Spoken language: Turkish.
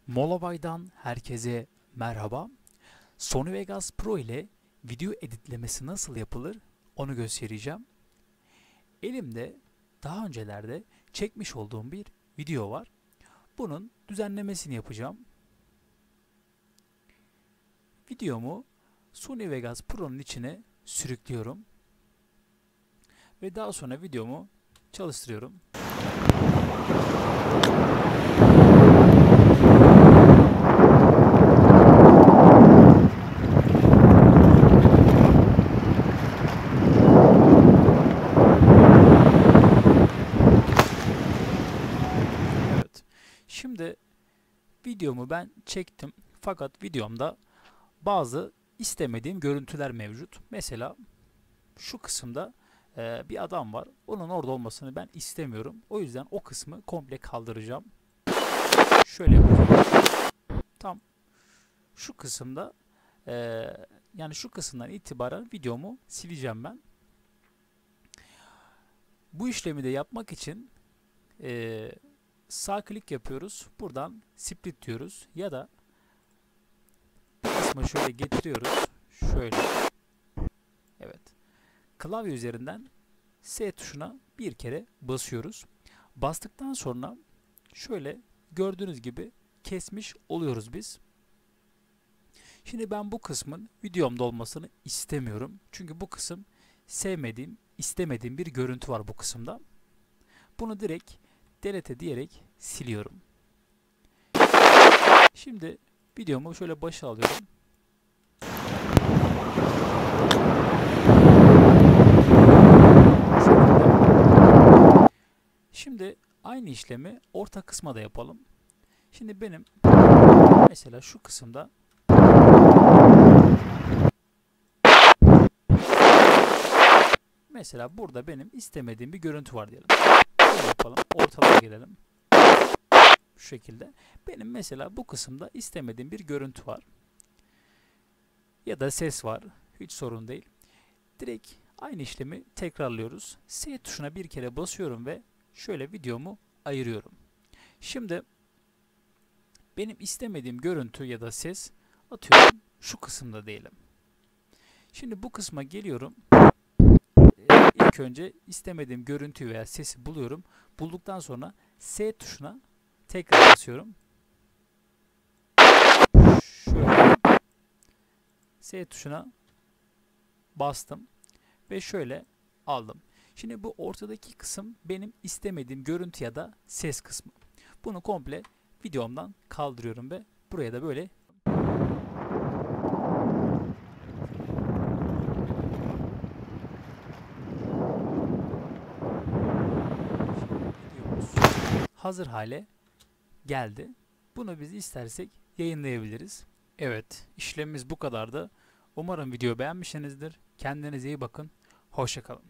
Molabay'dan herkese merhaba. Sony Vegas Pro ile video editlemesi nasıl yapılır onu göstereceğim. Elimde daha öncelerde çekmiş olduğum bir video var. Bunun düzenlemesini yapacağım. Videomu Sony Vegas Pro'nun içine sürüklüyorum. Ve daha sonra videomu çalıştırıyorum. Şimdi videomu ben çektim fakat videomda bazı istemediğim görüntüler mevcut. Mesela şu kısımda bir adam var. Onun orada olmasını ben istemiyorum. O yüzden o kısmı komple kaldıracağım. Şöyle yapacağım. Tam şu kısımda yani şu kısımdan itibaren videomu sileceğim ben. Bu işlemi de yapmak için sağ klik yapıyoruz. Buradan split diyoruz. Ya da bu kısmı şöyle getiriyoruz. Şöyle. Evet. Klavye üzerinden S tuşuna bir kere basıyoruz. Bastıktan sonra şöyle gördüğünüz gibi kesmiş oluyoruz biz. Şimdi ben bu kısmın videomda olmasını istemiyorum. Çünkü bu kısım sevmediğim, istemediğim bir görüntü var bu kısımda. Bunu direkt delete diyerek siliyorum. Şimdi videomu şöyle başa alıyorum. Şimdi aynı işlemi orta kısma da yapalım. Şimdi benim mesela şu kısımda mesela burada benim istemediğim bir görüntü var diyelim. Şöyle yapalım. Ortalara gelelim. Şu şekilde. Benim mesela bu kısımda istemediğim bir görüntü var. Ya da ses var. Hiç sorun değil. Direkt aynı işlemi tekrarlıyoruz. S tuşuna bir kere basıyorum ve şöyle videomu ayırıyorum. Şimdi benim istemediğim görüntü ya da ses atıyorum şu kısımda diyelim. Şimdi bu kısma geliyorum. İlk önce istemediğim görüntüyü veya sesi buluyorum. Bulduktan sonra S tuşuna tekrar basıyorum. Şöyle S tuşuna bastım ve şöyle aldım. Şimdi bu ortadaki kısım benim istemediğim görüntü ya da ses kısmı. Bunu komple videomdan kaldırıyorum ve buraya da böyle hazır hale geldi. Bunu biz istersek yayınlayabiliriz. Evet, işlemimiz bu kadardı. Umarım videoyu beğenmişsinizdir. Kendinize iyi bakın. Hoşça kalın.